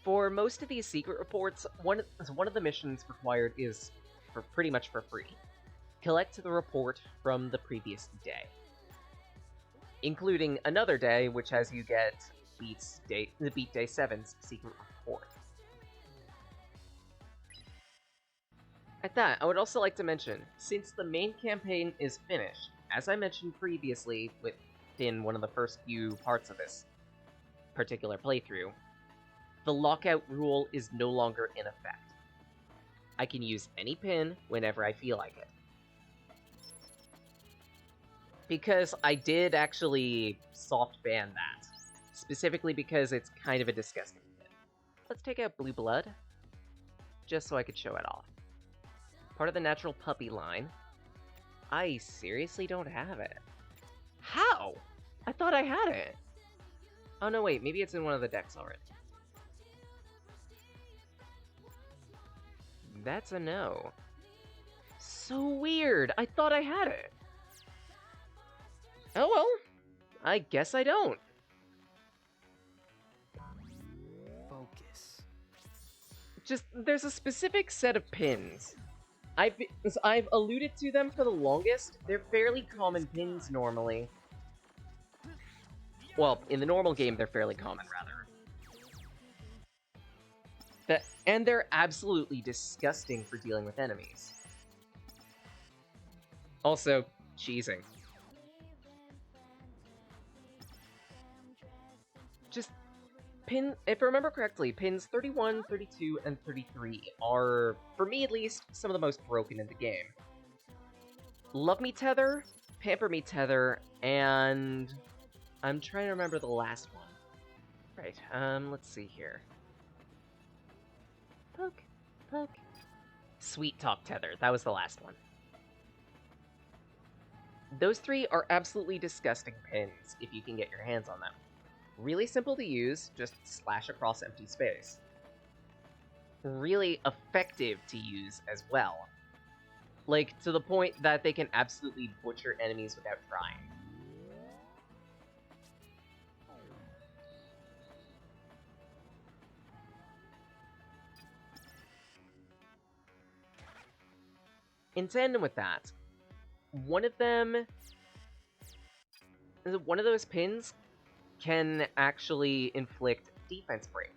For most of these secret reports, one of the missions required is pretty much for free. Collect the report from the previous day, including another day, which has you get Beat Day 7's secret report. At that, I would also like to mention, since the main campaign is finished, as I mentioned previously within one of the first few parts of this particular playthrough, the lockout rule is no longer in effect. I can use any pin whenever I feel like it. Because I did actually soft ban that, specifically because it's kind of a disgusting pin. Let's take out Blue Blood, just so I could show it off. Part of the natural puppy line. I seriously don't have it. How? I thought I had it. Oh no, wait, maybe it's in one of the decks already. That's a no. So weird, I thought I had it. Oh well, I guess I don't. Focus. Just, there's a specific set of pins. I've alluded to them for the longest. They're fairly common pins normally. Well, in the normal game, they're fairly common, rather. And they're absolutely disgusting for dealing with enemies. Also, cheesing. Just, if I remember correctly, pins 31, 32, and 33 are, for me at least, some of the most broken in the game. Love Me Tether, Pamper Me Tether, and I'm trying to remember the last one. Right, let's see here. Poke, poke. Sweet Talk Tether, that was the last one. Those three are absolutely disgusting pins, if you can get your hands on them. Really simple to use, just slash across empty space. Really effective to use as well. Like, to the point that they can absolutely butcher enemies without trying. In tandem with that, one of those pins can actually inflict defense break.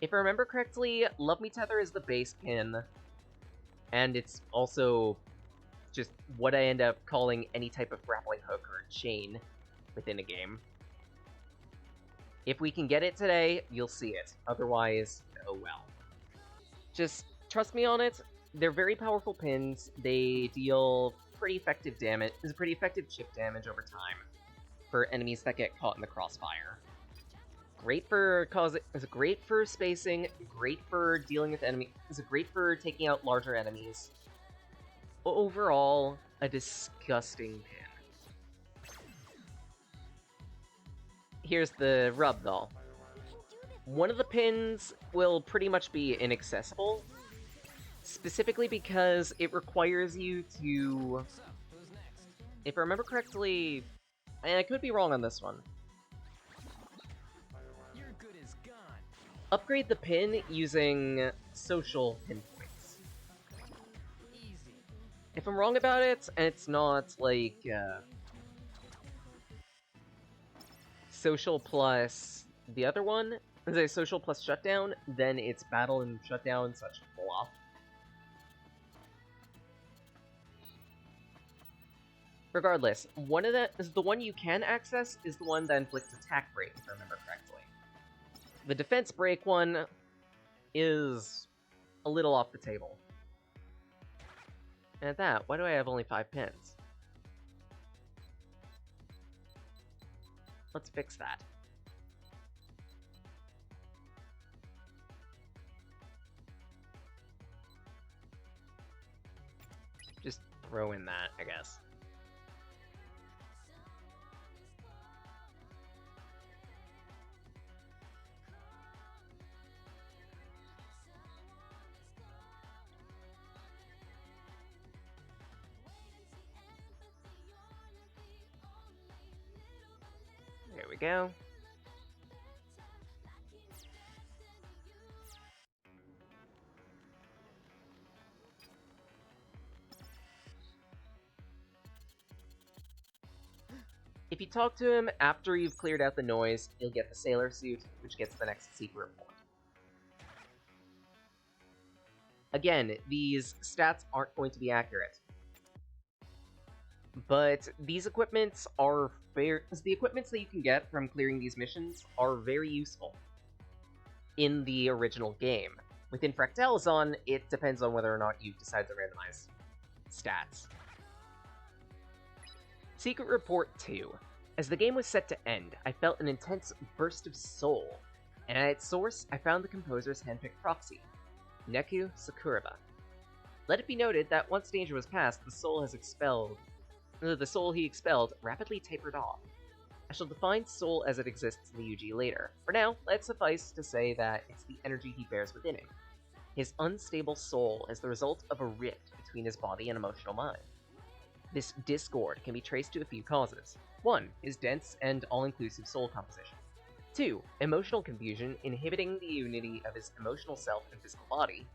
If I remember correctly, Love Me Tether is the base pin, and it's also just what I end up calling any type of grappling hook or chain within a game. If we can get it today, you'll see it. Otherwise, oh well. Just trust me on it. They're very powerful pins. They deal pretty effective damage. It's pretty effective chip damage over time for enemies that get caught in the crossfire. Great for great for spacing. Great for dealing with enemies. It's great for taking out larger enemies. Overall, a disgusting pin. Here's the rub, though. One of the pins will pretty much be inaccessible, specifically because it requires you to, if I remember correctly, and I could be wrong on this one, upgrade the pin using social pinpoints. If I'm wrong about it, and it's not like social plus the other one, is a social plus shutdown, then it's battle and shutdown such fluff. Regardless, the one you can access is the one that inflicts attack break, if I remember correctly. The defense break one is a little off the table. And at that, why do I have only 5 pins? Let's fix that. Just throw in that, I guess. There we go. If you talk to him after you've cleared out the noise, you'll get the sailor suit, which gets the next secret report. Again, these stats aren't going to be accurate. But these equipments are the equipments that you can get from clearing these missions are very useful in the original game. Within Fractalizon, it depends on whether or not you decide to randomize stats. Secret Report 2. As the game was set to end, I felt an intense burst of soul, and at its source, I found the composer's handpicked proxy, Neku Sakuraba. Let it be noted that once danger was past, the soul he expelled rapidly tapered off. I shall define soul as it exists in the UG later. For now, let's suffice to say that it's the energy he bears within him. His unstable soul is the result of a rift between his body and emotional mind. This discord can be traced to a few causes. 1. His dense and all-inclusive soul composition. 2. Emotional confusion inhibiting the unity of his emotional self and physical body.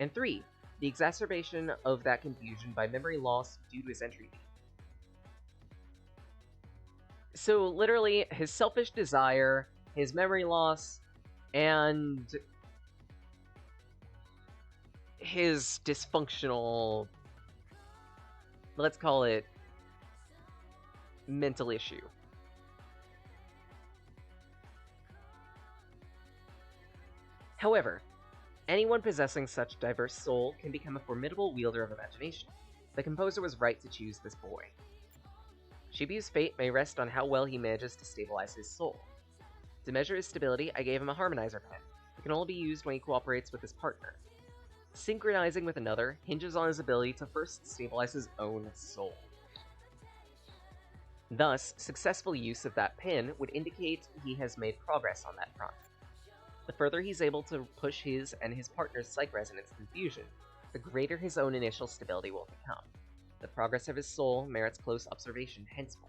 And 3. The exacerbation of that confusion by memory loss due to his entry fee. So literally, his selfish desire, his memory loss, and his dysfunctional, let's call it, mental issue. However, anyone possessing such diverse soul can become a formidable wielder of imagination. The composer was right to choose this boy. Shibu's fate may rest on how well he manages to stabilize his soul. To measure his stability, I gave him a harmonizer pen. It can only be used when he cooperates with his partner. Synchronizing with another hinges on his ability to first stabilize his own soul. Thus, successful use of that pin would indicate he has made progress on that front. The further he's able to push his and his partner's psych resonance confusion, the greater his own initial stability will become. The progress of his soul merits close observation henceforth.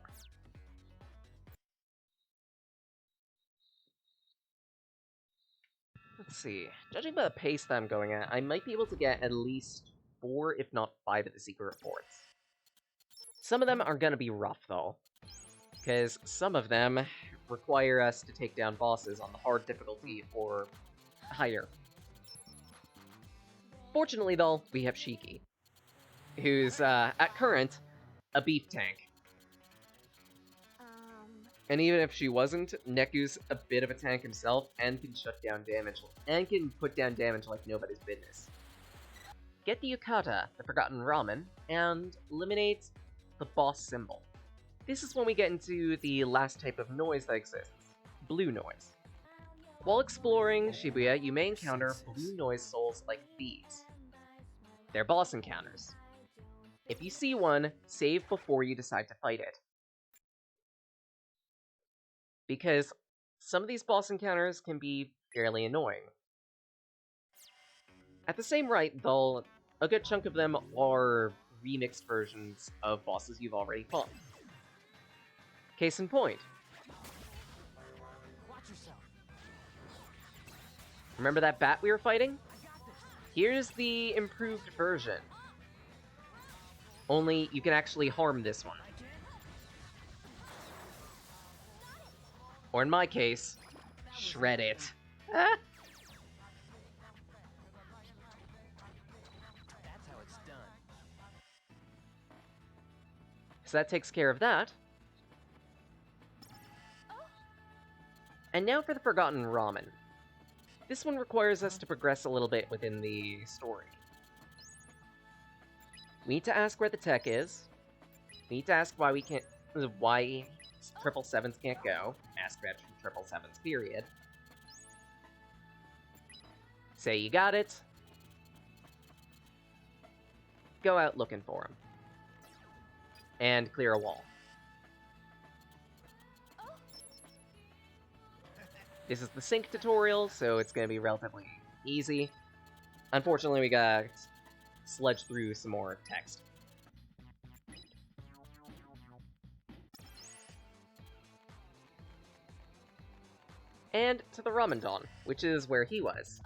Let's see. Judging by the pace that I'm going at, I might be able to get at least 4, if not 5 of the secret reports. Some of them are gonna be rough, though, because some of them require us to take down bosses on the hard difficulty or higher. Fortunately, though, we have Shiki, who's, at current, a beef tank. And even if she wasn't, Neku's a bit of a tank himself and can shut down damage, and can put down damage like nobody's business. Get the Yukata, the Forgotten Ramen, and eliminate the boss symbol. This is when we get into the last type of noise that exists, blue noise. While exploring Shibuya, you may encounter blue noise souls like these. They're boss encounters. If you see one, save before you decide to fight it. Because some of these boss encounters can be fairly annoying. At the same rate, though, a good chunk of them are remixed versions of bosses you've already fought. Case in point. Remember that bat we were fighting? Here's the improved version. Only you can actually harm this one. Or in my case, shred it. Ah. That's how it's done. So that takes care of that. And now for the Forgotten Ramen. This one requires us to progress a little bit within the story. We need to ask where the tech is. We need to ask why we can't... why 777s can't go. Ask that from 777s, period. Say you got it. Go out looking for him. And clear a wall. This is the sync tutorial, so it's going to be relatively easy. Unfortunately, we gotta sludge through some more text. And to the Ramen Don, which is where he was.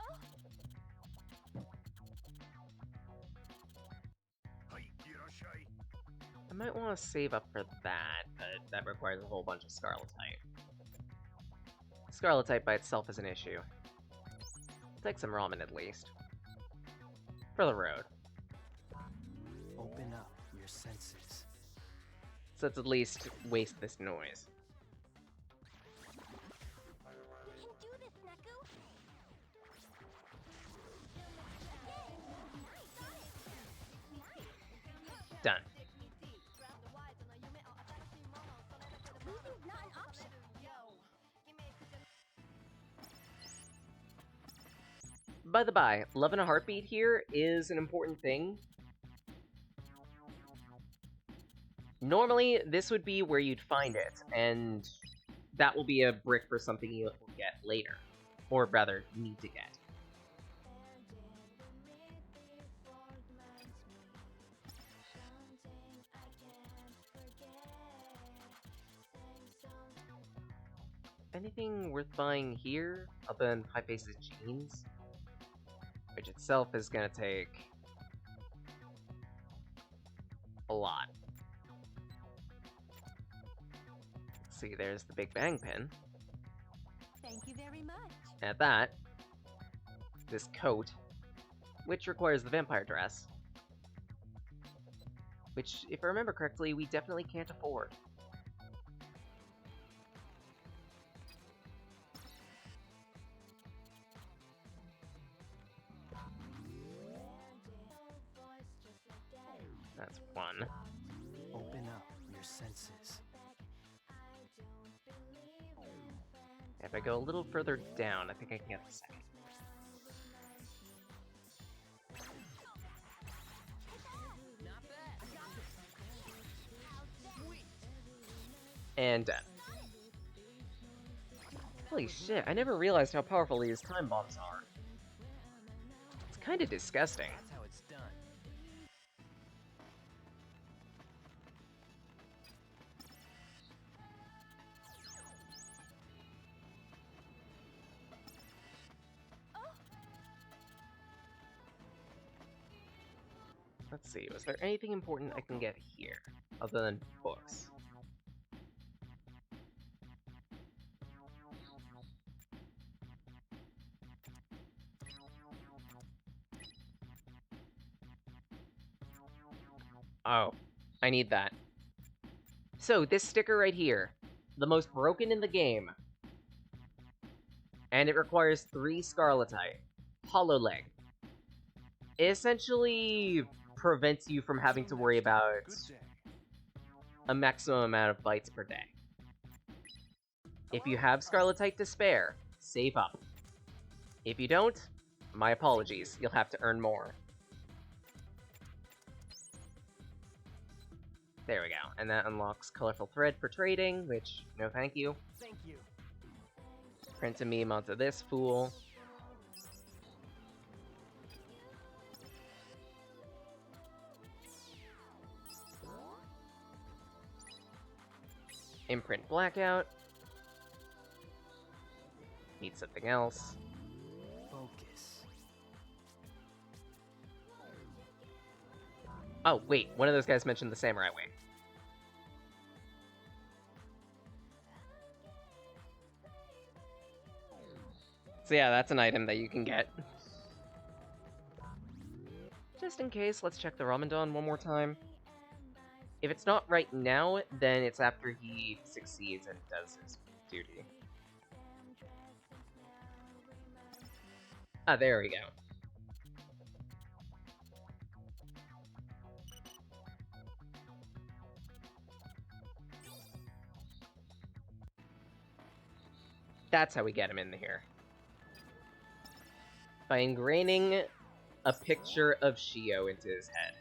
I might want to save up for that, but that requires a whole bunch of Scarletite. Scarletite by itself is an issue. Take some ramen at least. For the road. Open up your senses. So let's at least waste this noise. You can do this, Neku. Done. Losing's not an option. By the by, love and a heartbeat here is an important thing. Normally, this would be where you'd find it, and that will be a brick for something you'll get later. Or rather, need to get. Anything worth buying here, other than Pie-Face's jeans? Which itself is gonna take a lot. Let's see, there's the Big Bang pin. Thank you very much. At that, this coat, which requires the vampire dress. Which, if I remember correctly, we definitely can't afford. That's one. Open up your senses. If I go a little further down, I think I can get the second. And dead. Holy shit, I never realized how powerful these time bombs are. It's kinda disgusting. That's how it's done. Let's see, was there anything important I can get here, other than books? Oh, I need that. So, this sticker right here, the most broken in the game. And it requires 3 Scarletite. Hollow Leg. It essentially prevents you from having to worry about a maximum amount of bites per day. If you have Scarletite to spare, save up. If you don't, my apologies, you'll have to earn more. There we go, and that unlocks Colorful Thread for trading, which, no thank you. Thank you. Print a meme onto this fool. Imprint Blackout. Need something else. Focus. Oh, wait, one of those guys mentioned the Samurai Wing. So yeah, that's an item that you can get. Just in case, let's check the Ramadan one more time. If it's not right now, then it's after he succeeds and does his duty. Ah, there we go. That's how we get him in here. By ingraining a picture of Shio into his head.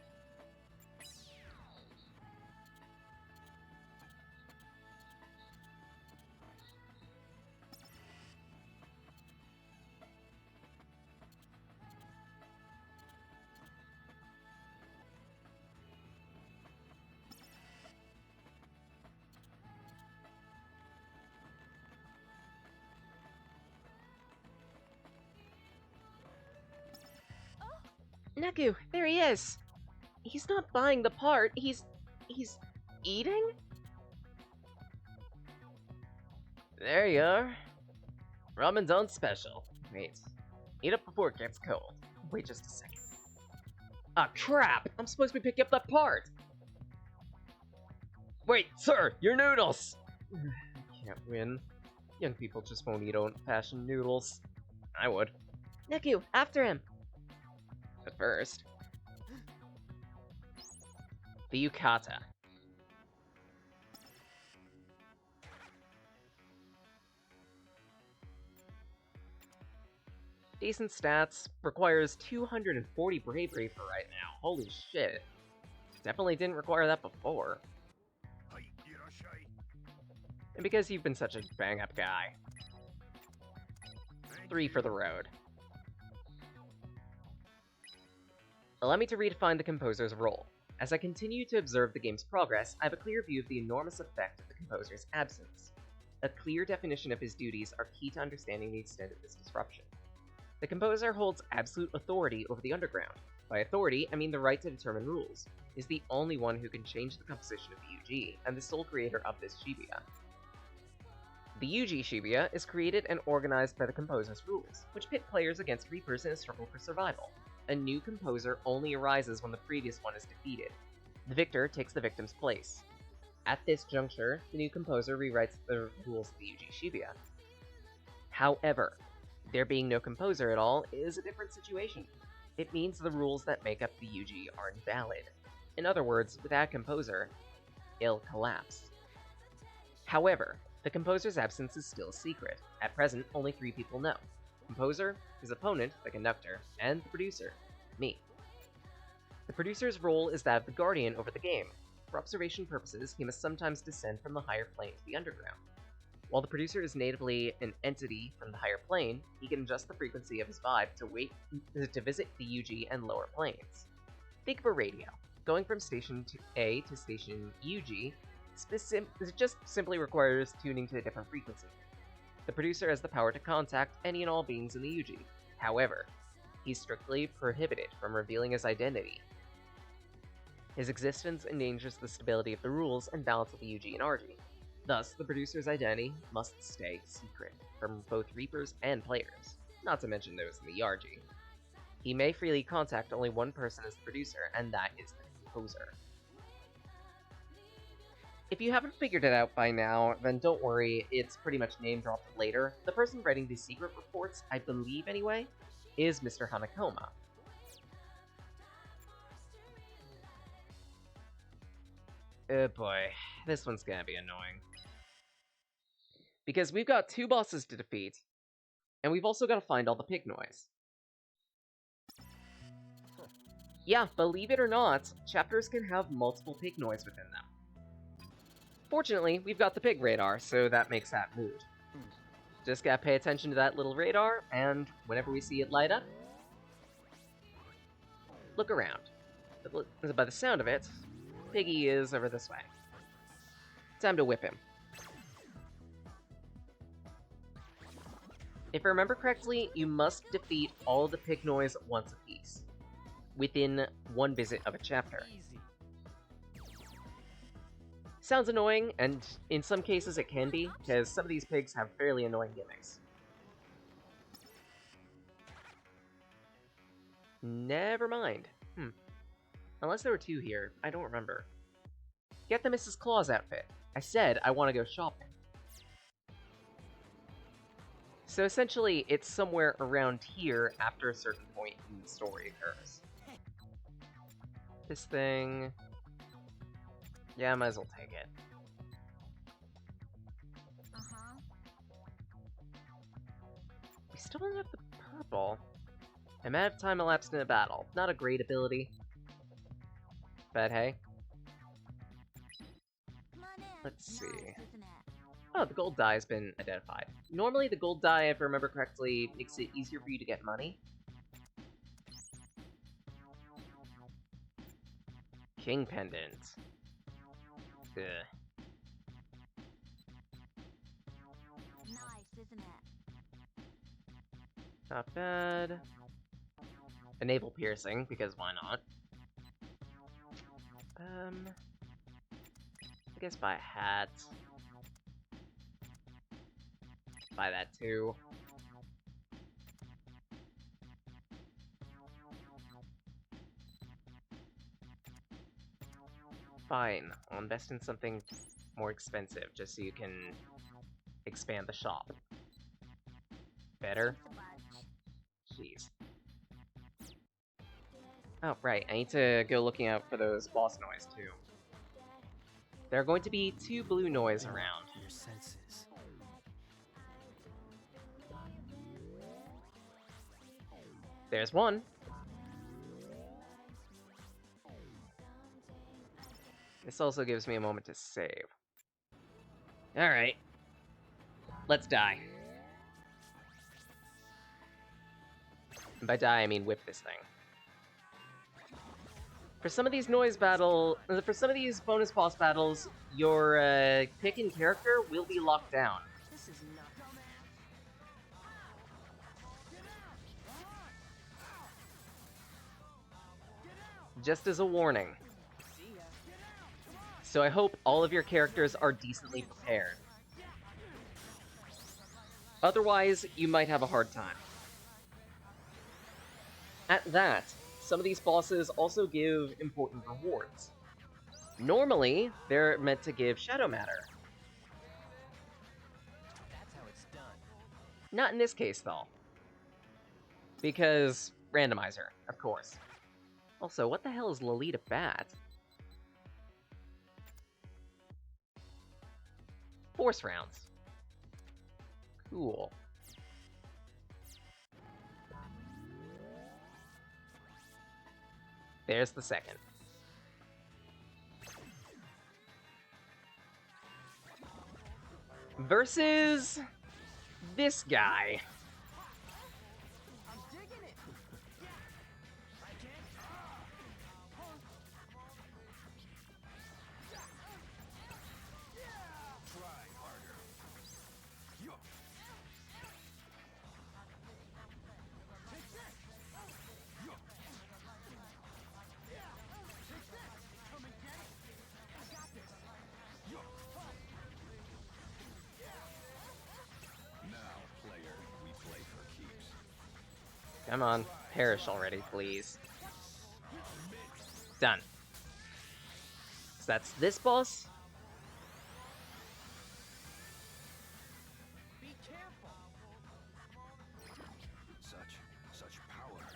Neku, there he is! He's not buying the part, he's eating? There you are. Ramen's on special. Wait. Eat up before it gets cold. Wait just a second. Ah, crap! I'm supposed to be picking up that part! Wait, sir! Your noodles! Can't win. Young people just won't eat old-fashioned noodles. I would. Neku, after him! But first... the Yukata. Decent stats, requires 240 bravery for right now. Holy shit. Definitely didn't require that before. And because you've been such a bang-up guy. 3 for the road. Allow me to redefine the composer's role. As I continue to observe the game's progress, I have a clear view of the enormous effect of the composer's absence. A clear definition of his duties are key to understanding the extent of this disruption. The composer holds absolute authority over the underground. By authority, I mean the right to determine rules. He is the only one who can change the composition of the UG, and the sole creator of this Shibuya. The UG Shibuya is created and organized by the composer's rules, which pit players against Reapers in a struggle for survival. A new composer only arises when the previous one is defeated. The victor takes the victim's place. At this juncture, the new composer rewrites the rules of the UG Shibuya. However, there being no composer at all is a different situation. It means the rules that make up the UG are invalid. In other words, without a composer, it'll collapse. However, the composer's absence is still a secret. At present, only 3 people know. The composer, his opponent, the conductor, and the producer, me. The producer's role is that of the guardian over the game. For observation purposes, he must sometimes descend from the higher plane to the underground. While the producer is natively an entity from the higher plane, he can adjust the frequency of his vibe to visit the UG and lower planes. Think of a radio. Going from station A to station UG just simply requires tuning to a different frequency. The producer has the power to contact any and all beings in the UG. However, he's strictly prohibited from revealing his identity. His existence endangers the stability of the rules and balance of the UG and RG. Thus, the producer's identity must stay secret from both Reapers and players, not to mention those in the RG. He may freely contact only one person as the producer, and that is the composer. If you haven't figured it out by now, then don't worry, it's pretty much name-dropped later. The person writing these secret reports, I believe anyway, is Mr. Hanakoma. Oh boy, this one's gonna be annoying. Because we've got 2 bosses to defeat, and we've also got to find all the pig noise. Yeah, believe it or not, chapters can have multiple pig noise within them. Fortunately, we've got the pig radar, so that makes that moot. Just gotta pay attention to that little radar, and whenever we see it light up, look around. By the sound of it, Piggy is over this way. Time to whip him. If I remember correctly, you must defeat all the pig noise once apiece, within 1 visit of a chapter. Easy. Sounds annoying, and in some cases it can be, because some of these pigs have fairly annoying gimmicks. Never mind. Unless there were 2 here, I don't remember. Get the Mrs. Claus outfit. I said I want to go shopping. So essentially, it's somewhere around here after a certain point in the story occurs. This thing... yeah, I might as well take it. We still don't have the purple. Amount of time elapsed in a battle. Not a great ability. But hey. Let's see. Oh, the gold die has been identified. Normally the gold die, if I remember correctly, makes it easier for you to get money. King Pendant. Ugh. Nice, isn't it? Not bad. A navel piercing, because why not? I guess buy a hat. buy that too. Fine, I'll invest in something more expensive, just so you can expand the shop. Better? Jeez. Oh, right, I need to go looking out for those boss noise, too. There are going to be 2 blue noise around. Your senses. There's one. This also gives me a moment to save. Alright. Let's die. And by die, I mean whip this thing. For some of these bonus boss battles, your pick and character will be locked down. This is not. Just as a warning. So I hope all of your characters are decently prepared. Otherwise, you might have a hard time. At that, some of these bosses also give important rewards. Normally, they're meant to give shadow matter. That's how it's done. Not in this case, though. Because randomizer, of course. Also, what the hell is Lolita Bat? Force rounds. Cool. There's the second. Versus this guy. I'm digging it. I can't. Try harder. Come on, perish already, please. Done. So that's this boss. Be careful. Such power.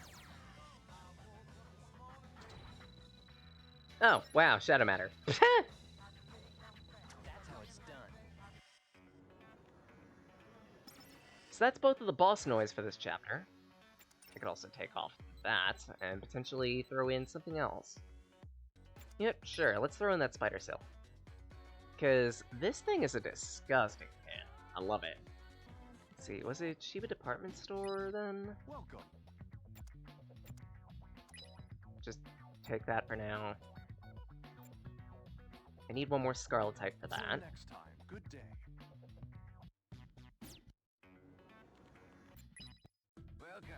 Oh, wow, shadow matter. That's how it's done. So that's both of the boss noise for this chapter. I could also take off that and potentially throw in something else. Yep, sure, let's throw in that spider silk. Because this thing is a disgusting pin. I love it. Let's see, was it Shiba Department Store then? Welcome. Just take that for now. I need one more Scarlet type for that. Next time. Good day. Welcome.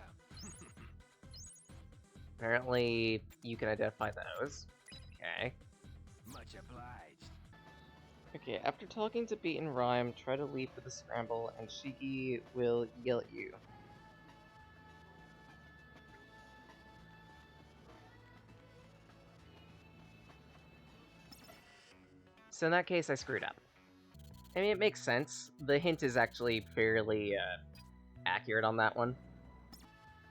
Apparently, you can identify those. Okay. Much obliged. Okay, after talking to Beat and Rhyme, try to leave for the scramble, and Shiki will yell at you. So in that case, I screwed up. I mean, it makes sense. The hint is actually fairly, accurate on that one.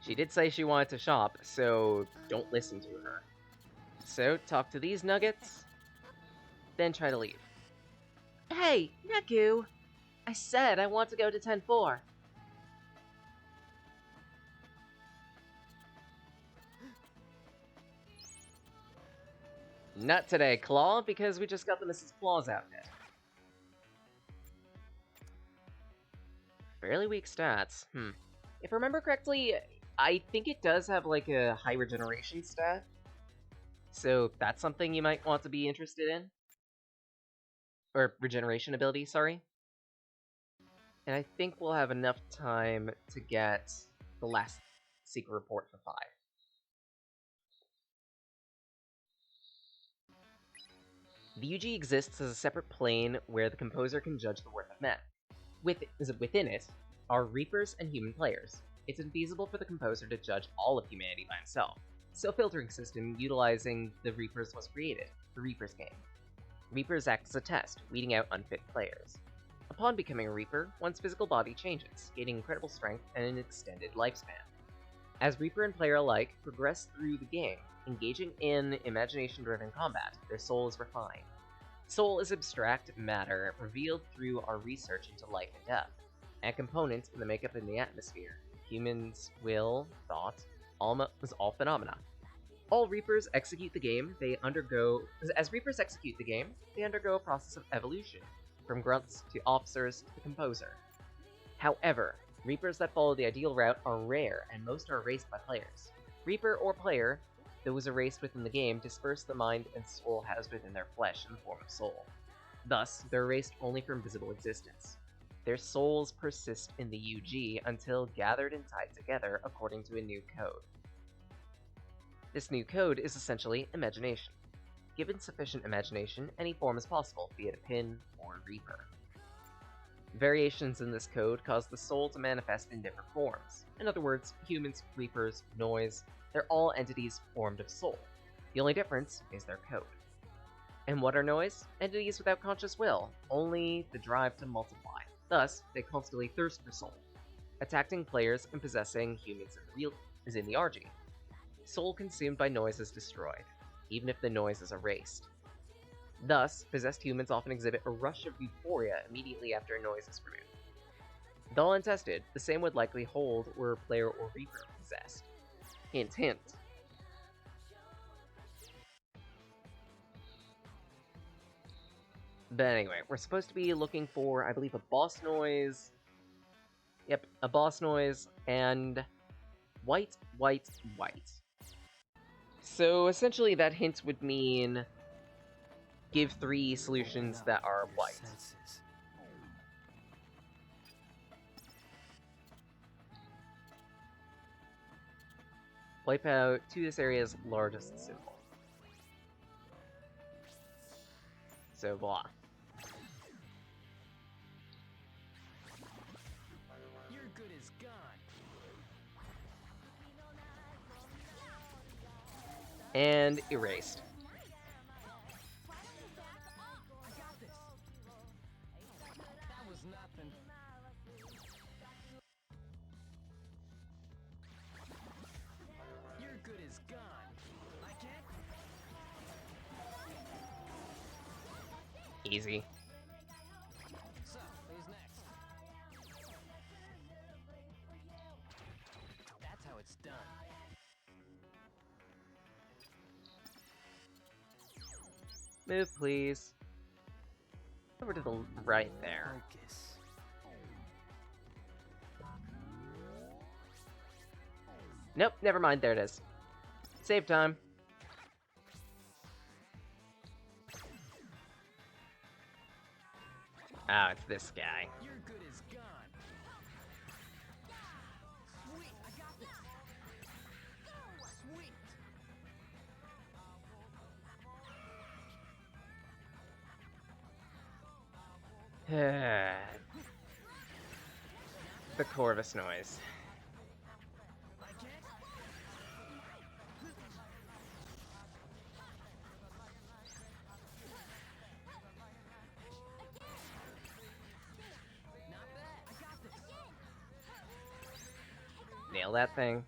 She did say she wanted to shop, so don't listen to her. So, talk to these nuggets, then try to leave. Hey, Neku! I said I want to go to 10-4. Not today, Claw, because we just got the Mrs. Claus outfit. Fairly weak stats. If I remember correctly, I think it does have like a high regeneration stat. So that's something you might want to be interested in. Or regeneration ability, sorry. And I think we'll have enough time to get the last secret report for 5. The UG exists as a separate plane where the composer can judge the worth of men. Within it are Reapers and human players. It's infeasible for the composer to judge all of humanity by himself, so a filtering system utilizing the Reapers was created, the Reapers game. Reapers act as a test, weeding out unfit players. Upon becoming a Reaper, one's physical body changes, gaining incredible strength and an extended lifespan. As Reaper and player alike progress through the game, engaging in imagination-driven combat, their soul is refined. Soul is abstract matter revealed through our research into life and death, and components in the makeup in the atmosphere, humans' will, thought, all phenomena. All Reapers execute the game, as Reapers execute the game, they undergo a process of evolution, from grunts to officers to the composer. However, Reapers that follow the ideal route are rare, and most are erased by players. Reaper or player, those erased within the game, disperse the mind and soul housed within their flesh in the form of soul. Thus, they're erased only from visible existence. Their souls persist in the UG until gathered and tied together according to a new code. This new code is essentially imagination. Given sufficient imagination, any form is possible, be it a pin or a Reaper. Variations in this code cause the soul to manifest in different forms. In other words, humans, Reapers, noise, they're all entities formed of soul. The only difference is their code. And what are noise? Entities without conscious will, only the drive to multiply. Thus, they constantly thirst for soul, attacking players and possessing humans in the RG. Soul consumed by noise is destroyed, even if the noise is erased. Thus, possessed humans often exhibit a rush of euphoria immediately after a noise is removed. Though untested, the same would likely hold were a player or Reaper possessed. Hint, hint. But anyway, we're supposed to be looking for, I believe, a boss noise. Yep, a boss noise, and white, white, white. So essentially that hint would mean give 3 solutions that are white. Wipe out to this area's largest symbol. So blah. Your good is gone. And erased. I got this. That was nothing. Your good is gone. I can't. Easy. So, who's next? That's how it's done. Move, please. Over to the right there. Focus. Nope, never mind, there it is. Save time. Ah, it's this guy. Your good is gone. Sweet, I got this. Sweet. The Corvus noise. I can't. Not bad. I got this. Nail that thing.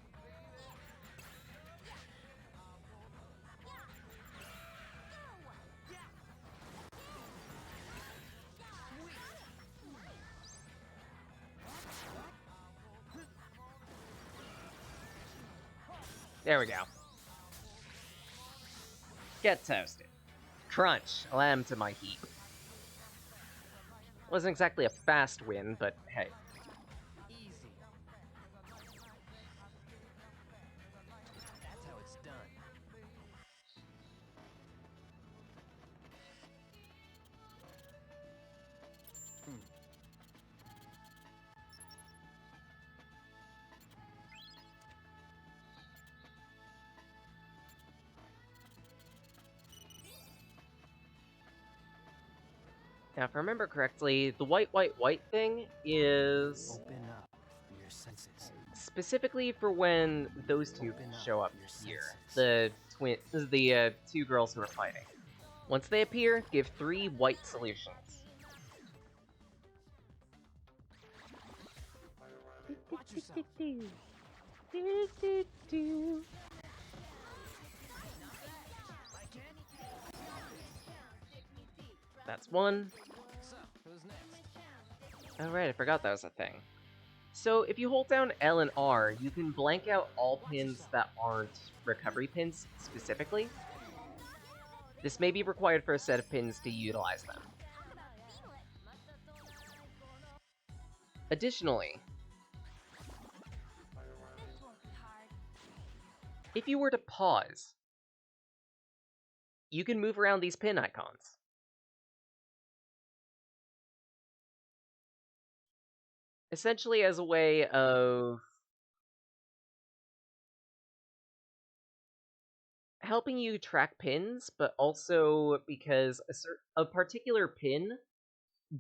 There we go. Get toasted. Crunch. Lamb to my heap. Wasn't exactly a fast win, but hey. Easy. That's how it's done. Now, if I remember correctly, the white, white, white thing is Open up your senses. specifically for when those two Open up show up your here. senses. The two girls who are fighting. Once they appear, give 3 white solutions. Watch yourself. That's one. So, who's next? Alright, I forgot that was a thing. So, if you hold down L and R, you can blank out all pins that aren't recovery pins specifically. This may be required for a set of pins to utilize them. Additionally, if you were to pause, you can move around these pin icons. Essentially as a way of helping you track pins, but also because a particular pin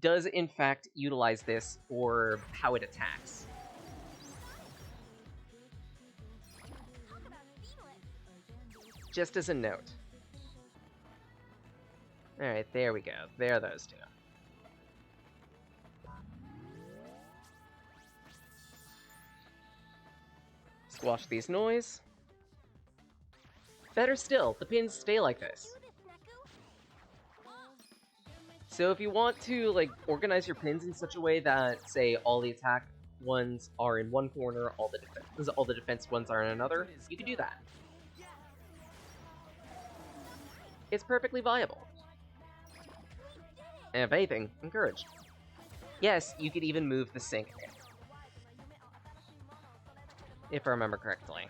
does in fact utilize this for how it attacks. Just as a note. Alright, there we go. There are those two. Squash these noise. Better still, the pins stay like this. So if you want to, like, organize your pins in such a way that, say, all the attack ones are in one corner, all the defense ones are in another, you can do that. It's perfectly viable. And if anything, encouraged. Yes, you could even move the sync pin. If I remember correctly.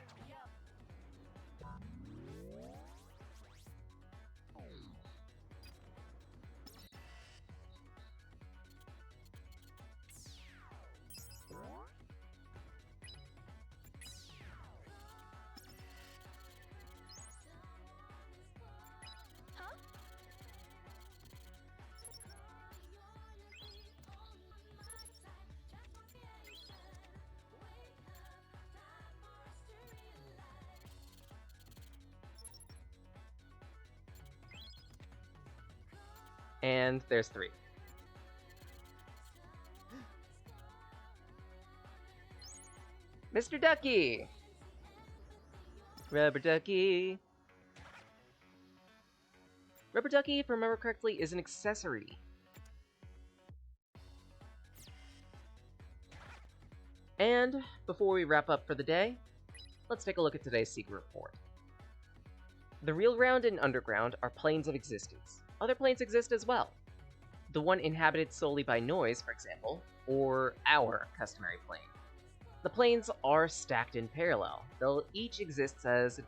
And there's 3. Mr. Ducky! Rubber Ducky! Rubber Ducky, if I remember correctly, is an accessory. And before we wrap up for the day, let's take a look at today's secret report. The real ground and underground are planes of existence. Other planes exist as well. The one inhabited solely by noise, for example, or our customary plane. The planes are stacked in parallel, though each exists as at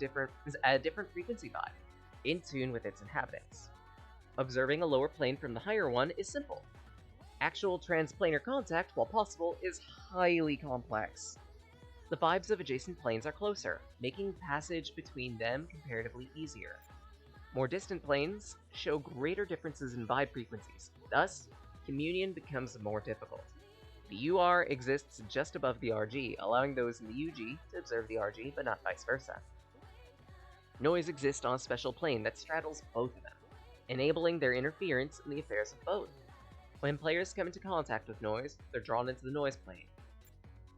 a different frequency vibe, in tune with its inhabitants. Observing a lower plane from the higher one is simple. Actual transplanar contact, while possible, is highly complex. The vibes of adjacent planes are closer, making passage between them comparatively easier. More distant planes show greater differences in vibe frequencies, thus, communion becomes more difficult. The UR exists just above the RG, allowing those in the UG to observe the RG, but not vice versa. Noise exists on a special plane that straddles both of them, enabling their interference in the affairs of both. When players come into contact with noise, they're drawn into the noise plane.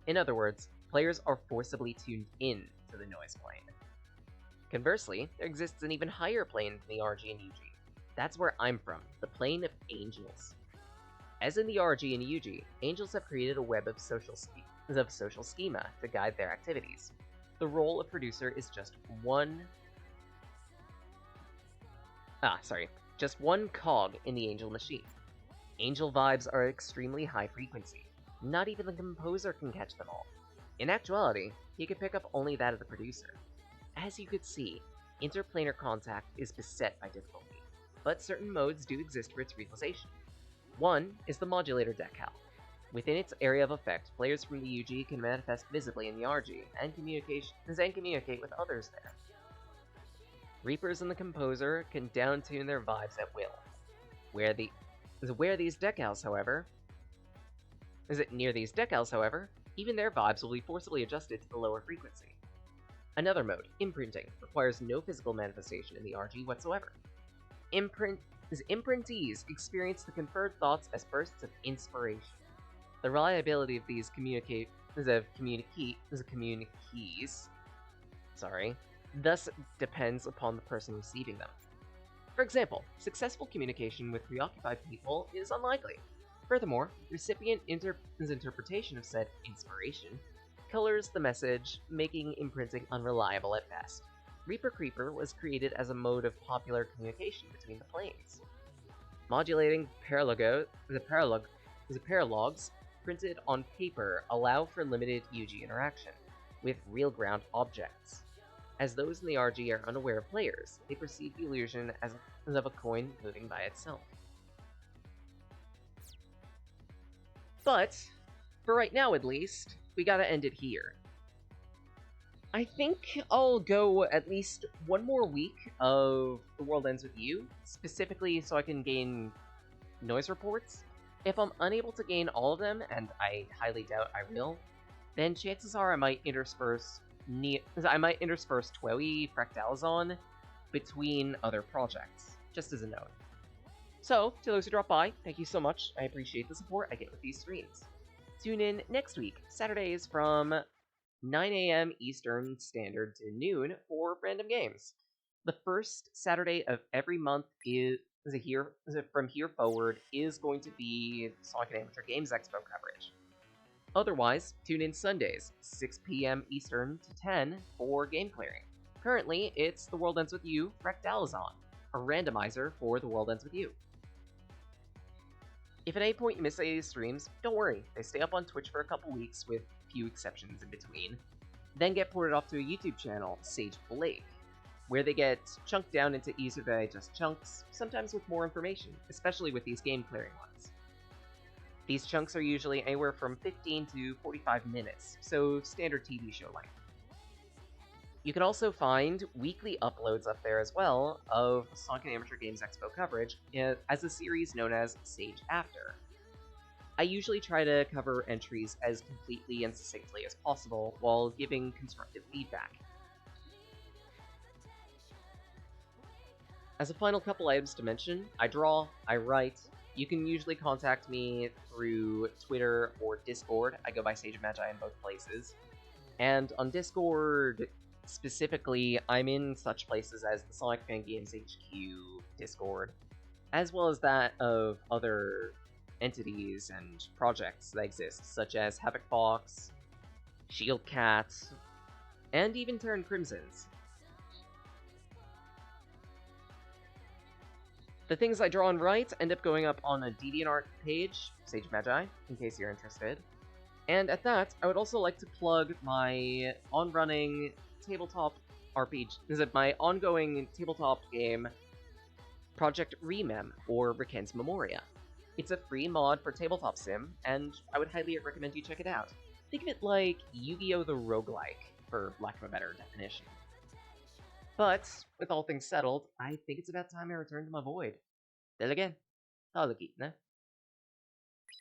In other words, players are forcibly tuned in to the noise plane. Conversely, there exists an even higher plane than the RG and UG. That's where I'm from, the plane of angels. As in the RG and UG, angels have created a web of social schema to guide their activities. The role of producer is just one cog in the angel machine. Angel vibes are extremely high frequency. Not even the composer can catch them all. In actuality, he could pick up only that of the producer. As you could see, interplanar contact is beset by difficulty, but certain modes do exist for its realization. One is the modulator decal. Within its area of effect, players from the UG can manifest visibly in the RG and communicate with others there. Reapers and the composer can downtune their vibes at will, where the Near these decals, however, even their vibes will be forcibly adjusted to the lower frequency. Another mode, imprinting, requires no physical manifestation in the RG whatsoever. Imprintees experience the conferred thoughts as bursts of inspiration. The reliability of these communiques thus depends upon the person receiving them. For example, successful communication with preoccupied people is unlikely. Furthermore, recipient interpretation of said inspiration colors the message, making imprinting unreliable at best. Reaper Creeper was created as a mode of popular communication between the planes. Modulating paralogs printed on paper allow for limited UG interaction with real ground objects. As those in the RG are unaware of players, they perceive the illusion as of a coin moving by itself. But, for right now at least, we gotta end it here. I think I'll go at least one more week of The World Ends With You, specifically so I can gain noise reports. If I'm unable to gain all of them, and I highly doubt I will, then chances are I might intersperse Twoi Fractalizon between other projects, just as a note. So, to those who drop by, thank you so much. I appreciate the support I get with these streams. Tune in next week, Saturdays from 9 a.m. Eastern Standard to noon for random games. The first Saturday of every month from here forward is going to be Sonic and Amateur Games Expo coverage. Otherwise, tune in Sundays, 6 p.m. Eastern to 10 for game clearing. Currently, it's The World Ends With You Fractalizon, a randomizer for The World Ends With You. If at any point you miss any of these streams, don't worry, they stay up on Twitch for a couple weeks with few exceptions in between, then get ported off to a YouTube channel, Sage Blake, where they get chunked down into easier to digest chunks, sometimes with more information, especially with these game clearing ones. These chunks are usually anywhere from 15 to 45 minutes, so standard TV show length. You can also find weekly uploads up there as well of Sonic and Amateur Games Expo coverage as a series known as Sage After. I usually try to cover entries as completely and succinctly as possible while giving constructive feedback. As a final couple items to mention, I draw, I write. You can usually contact me through Twitter or Discord. I go by Sage Magi in both places. And on Discord, specifically, I'm in such places as the Sonic Fan Games HQ Discord, as well as that of other entities and projects that exist, such as Havoc Fox, Shield Cat, and even Terran Crimsons. The things I draw and write end up going up on a DeviantArt page, Sage Magi, in case you're interested. And at that, I would also like to plug my on-running tabletop RPG. My ongoing tabletop game, Project Remem, or Riken's Memoria. It's a free mod for tabletop sim, and I would highly recommend you check it out. Think of it like Yu-Gi-Oh! The roguelike, for lack of a better definition. But, with all things settled, I think it's about time I return to my void. Till again, talagit na.